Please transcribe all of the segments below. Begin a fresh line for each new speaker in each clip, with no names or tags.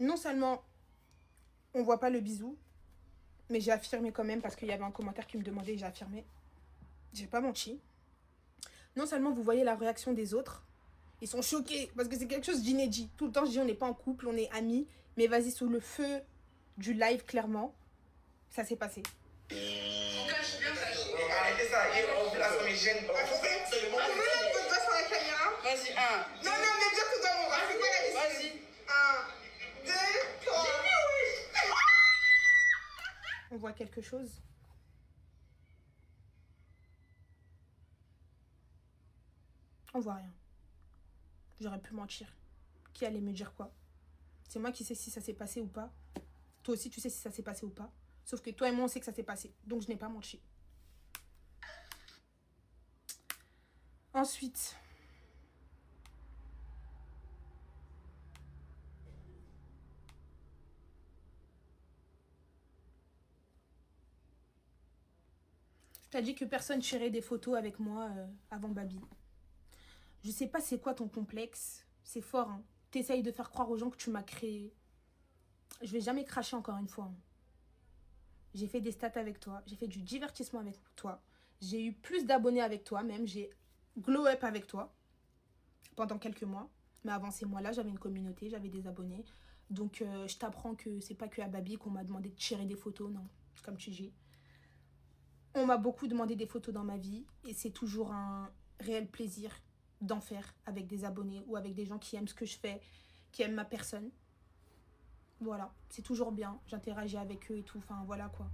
Non seulement on voit pas le bisou, mais j'ai affirmé quand même parce qu'il y avait un commentaire qui me demandait et j'ai affirmé. J'ai pas menti. Non seulement vous voyez la réaction des autres, ils sont choqués parce que c'est quelque chose d'inédit. Tout le temps, je dis on n'est pas en couple, on est amis, mais vas-y, sous le feu du live, clairement, ça s'est passé.
Arrêtez ça, ça me gêne. C'est le moment.
Sur la caméra.
Vas-y, un.
Non, mais dire tout d'amour. C'est quoi la liste?
Vas-y.
1, 2, 3.
On voit quelque chose. On voit rien. J'aurais pu mentir. Qui allait me dire quoi? C'est moi qui sais si ça s'est passé ou pas. Toi aussi, tu sais si ça s'est passé ou pas. Sauf que toi et moi, on sait que ça s'est passé. Donc, je n'ai pas menti. Ensuite, tu as dit que personne tirait des photos avec moi avant Babi. Je sais pas c'est quoi ton complexe. C'est fort, hein. T'essayes de faire croire aux gens que tu m'as créé. Je vais jamais cracher encore une fois. Hein. J'ai fait des stats avec toi. J'ai fait du divertissement avec toi. J'ai eu plus d'abonnés avec toi même. J'ai glow up avec toi pendant quelques mois. Mais avant ces mois-là, j'avais une communauté, j'avais des abonnés. Donc, je t'apprends que c'est pas que à Babi qu'on m'a demandé de tirer des photos. Non, comme tu dis. On m'a beaucoup demandé des photos dans ma vie. Et c'est toujours un réel plaisir d'en faire avec des abonnés ou avec des gens qui aiment ce que je fais, qui aiment ma personne. Voilà, c'est toujours bien. J'interagis avec eux et tout. Enfin, voilà quoi.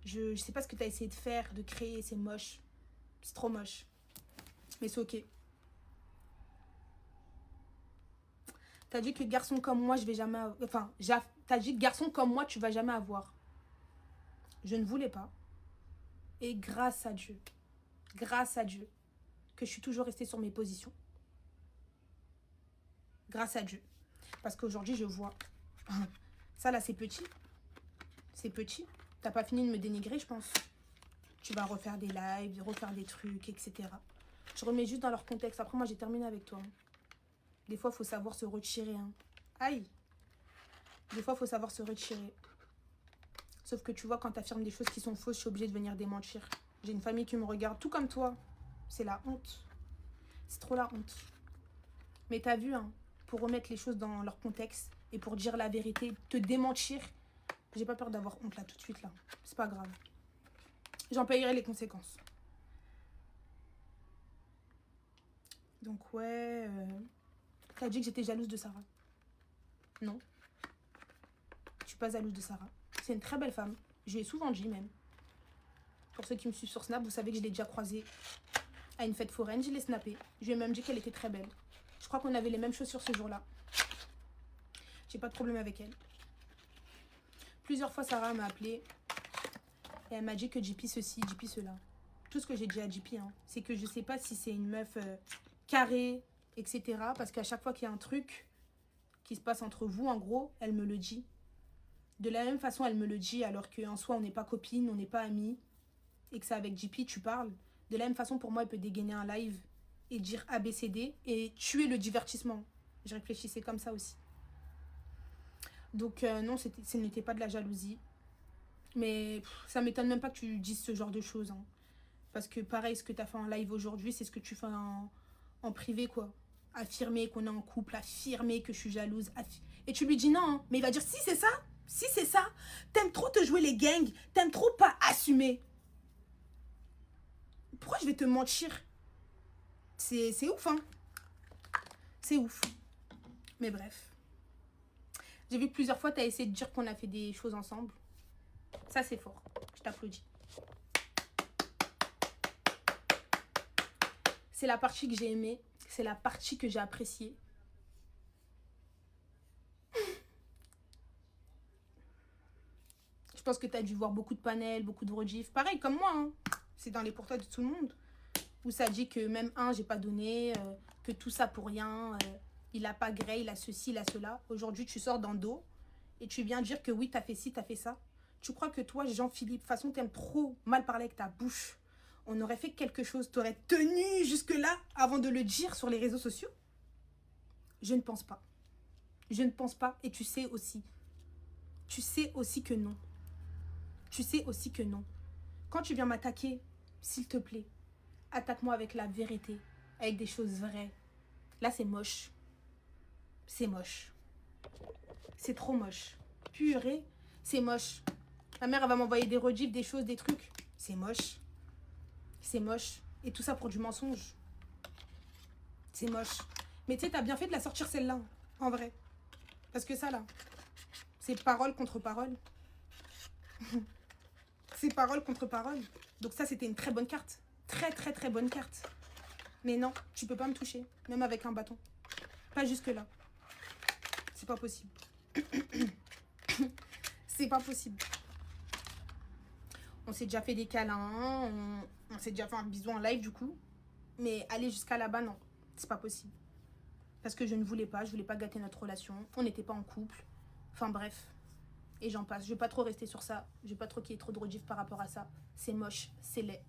Je sais pas ce que tu as essayé de faire, de créer. C'est moche. C'est trop moche. Mais c'est ok. T'as dit que garçon comme moi, je vais jamais... Enfin, t'as dit que garçon comme moi, tu vas jamais avoir. Je ne voulais pas. Et grâce à Dieu, que je suis toujours restée sur mes positions. Grâce à Dieu. Parce qu'aujourd'hui, je vois... Ça, là, c'est petit. C'est petit. T'as pas fini de me dénigrer, je pense. Tu vas refaire des lives, refaire des trucs, etc. Je remets juste dans leur contexte. Après, moi, j'ai terminé avec toi. Des fois, il faut savoir se retirer. Hein. Aïe. Des fois, il faut savoir se retirer. Sauf que tu vois, quand tu affirmes des choses qui sont fausses, je suis obligée de venir démentir. J'ai une famille qui me regarde, tout comme toi. C'est la honte. C'est trop la honte. Mais t'as vu, hein, pour remettre les choses dans leur contexte et pour dire la vérité, te démentir, j'ai pas peur d'avoir honte là, tout de suite, là. C'est pas grave. J'en payerai les conséquences. Donc, ouais... T'as dit que j'étais jalouse de Sarah. Non. Je suis pas jalouse de Sarah. C'est une très belle femme. Je lui ai souvent dit même. Pour ceux qui me suivent sur Snap, vous savez que je l'ai déjà croisée à une fête foraine. Je l'ai snappée. Je lui ai même dit qu'elle était très belle. Je crois qu'on avait les mêmes chaussures ce jour-là. J'ai pas de problème avec elle. Plusieurs fois, Sarah m'a appelée. Et elle m'a dit que JP ceci, JP cela. Tout ce que j'ai dit à JP, hein, c'est que je sais pas si c'est une meuf carrée, etc. Parce qu'à chaque fois qu'il y a un truc qui se passe entre vous, en gros, elle me le dit. De la même façon, elle me le dit, alors qu'en soi, on n'est pas copines, on n'est pas amis, et que c'est avec JP, tu parles. De la même façon, pour moi, elle peut dégainer un live et dire ABCD et tuer le divertissement. Je réfléchissais comme ça aussi. Donc, non, ce n'était pas de la jalousie. Mais ça m'étonne même pas que tu dises ce genre de choses. Hein. Parce que pareil, ce que tu as fait en live aujourd'hui, c'est ce que tu fais en privé, quoi. Affirmer qu'on est en couple, affirmer que je suis jalouse. Et tu lui dis non, hein. Mais il va dire si c'est ça. Si c'est ça, t'aimes trop te jouer les gangs, t'aimes trop pas assumer. Pourquoi je vais te mentir? C'est ouf, hein. C'est ouf. Mais bref. J'ai vu plusieurs fois, t'as essayé de dire qu'on a fait des choses ensemble. Ça, c'est fort. Je t'applaudis. C'est la partie que j'ai aimée. C'est la partie que j'ai appréciée. Je pense que tu as dû voir beaucoup de panels, beaucoup de rediff. Pareil, comme moi. Hein. C'est dans les portails de tout le monde. Où ça dit que même j'ai pas donné, que tout ça pour rien. Il a pas gré, il a ceci, il a cela. Aujourd'hui, tu sors dans dos et tu viens dire que oui, tu as fait ci, tu as fait ça. Tu crois que toi, Jean-Philippe, de toute façon, tu aimes trop mal parler avec ta bouche. On aurait fait quelque chose, tu aurais tenu jusque-là avant de le dire sur les réseaux sociaux? Je ne pense pas. Je ne pense pas. Et tu sais aussi. Tu sais aussi que non. Tu sais aussi que non. Quand tu viens m'attaquer, s'il te plaît, attaque-moi avec la vérité. Avec des choses vraies. Là, c'est moche. C'est moche. C'est trop moche. Purée, c'est moche. Ma mère, elle va m'envoyer des rediffs, des choses, des trucs. C'est moche. C'est moche. Et tout ça pour du mensonge. C'est moche. Mais tu sais, t'as bien fait de la sortir celle-là, en vrai. Parce que ça, là, c'est parole contre parole. C'est parole contre parole. Donc ça, c'était une très bonne carte. Très, très, très bonne carte. Mais non, tu peux pas me toucher. Même avec un bâton. Pas jusque-là. C'est pas possible. C'est pas possible. On s'est déjà fait des câlins. On s'est déjà fait un bisou en live, du coup. Mais aller jusqu'à là-bas, non. C'est pas possible. Parce que je ne voulais pas. Je voulais pas gâter notre relation. On n'était pas en couple. Enfin, bref. Et j'en passe. Je vais pas trop rester sur ça. Je vais pas trop qu'il y ait trop de rediff par rapport à ça. C'est moche. C'est laid.